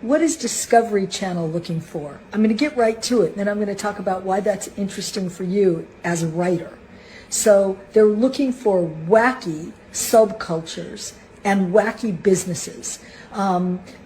what is Discovery Channel looking for? I'm going to get right to it, and then I'm going to talk about why that's interesting for you as a writer. So they're looking for wacky subcultures and wacky businesses.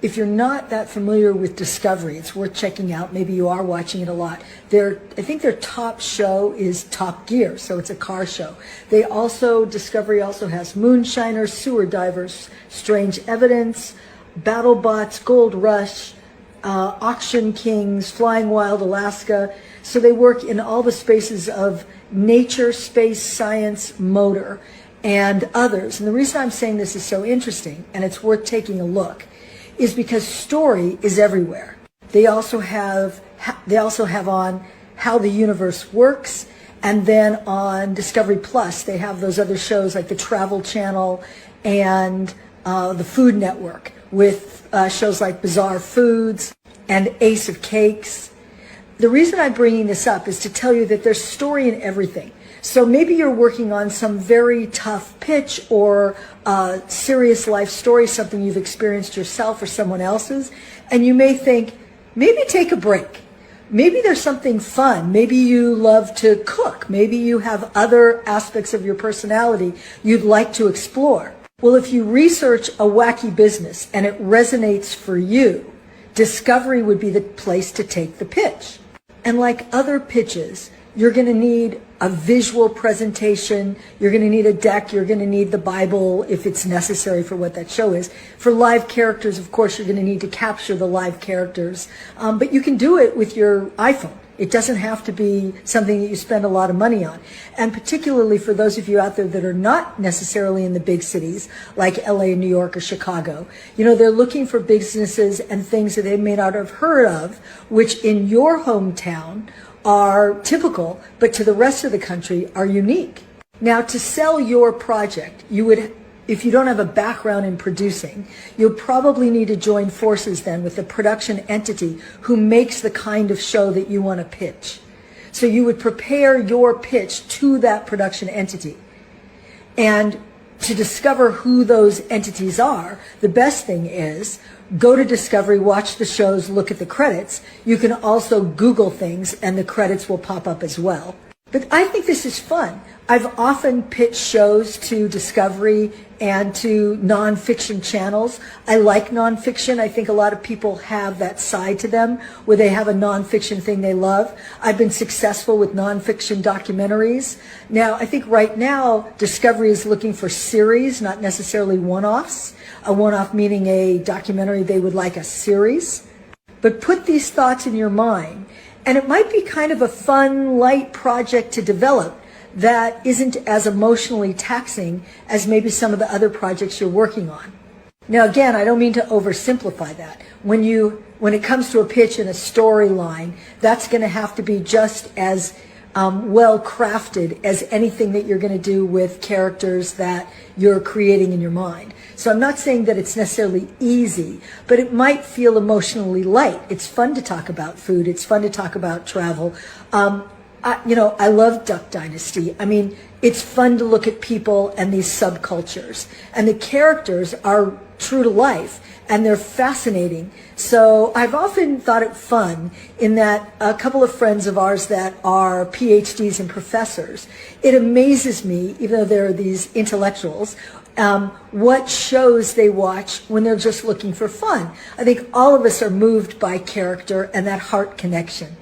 If you're not that familiar with Discovery, it's worth checking out. Maybe you are watching it a lot. I think their top show is Top Gear, so it's a car show. Discovery also has Moonshiners, Sewer Divers, Strange Evidence, BattleBots, Gold Rush, Auction Kings, Flying Wild Alaska. So they work in all the spaces of nature, space, science, motor, and others. And the reason I'm saying this is so interesting, and it's worth taking a look, is because story is everywhere. They also have on How the Universe Works, and then on Discovery Plus they have those other shows like the Travel Channel and the Food Network with shows like Bizarre Foods and Ace of Cakes. The reason I'm bringing this up is to tell you that there's story in everything. So maybe you're working on some very tough pitch or serious life story, something you've experienced yourself or someone else's, and you may think, maybe take a break. Maybe there's something fun. Maybe you love to cook. Maybe you have other aspects of your personality you'd like to explore. Well, if you research a wacky business and it resonates for you, Discovery would be the place to take the pitch. And like other pitches, you're going to need a visual presentation, you're going to need a deck, you're going to need the Bible if it's necessary for what that show is. For live characters, of course, you're going to need to capture the live characters, but you can do it with your iPhone. It doesn't have to be something that you spend a lot of money on. And particularly for those of you out there that are not necessarily in the big cities, like LA, New York, or Chicago, they're looking for businesses and things that they may not have heard of, which in your hometown are typical, but to the rest of the country are unique. Now, to sell your project, if you don't have a background in producing, you'll probably need to join forces then with the production entity who makes the kind of show that you want to pitch. So you would prepare your pitch to that production entity. And to discover who those entities are, the best thing is go to Discovery, watch the shows, look at the credits. You can also Google things and the credits will pop up as well. But I think this is fun. I've often pitched shows to Discovery and to nonfiction channels. I like nonfiction. I think a lot of people have that side to them where they have a nonfiction thing they love. I've been successful with nonfiction documentaries. Now, I think right now, Discovery is looking for series, not necessarily one-offs. A one-off meaning a documentary they would like a series. But put these thoughts in your mind, and it might be kind of a fun, light project to develop that isn't as emotionally taxing as maybe some of the other projects you're working on. Now, again, I don't mean to oversimplify that. When it comes to a pitch and a storyline, that's going to have to be just as well crafted as anything that you're going to do with characters that you're creating in your mind. So I'm not saying that it's necessarily easy, but it might feel emotionally light. It's fun to talk about food. It's fun to talk about travel. I love Duck Dynasty. I mean, it's fun to look at people and these subcultures. And the characters are true to life, and they're fascinating. So I've often thought it fun in that a couple of friends of ours that are PhDs and professors, it amazes me, even though they're these intellectuals, what shows they watch when they're just looking for fun. I think all of us are moved by character and that heart connection.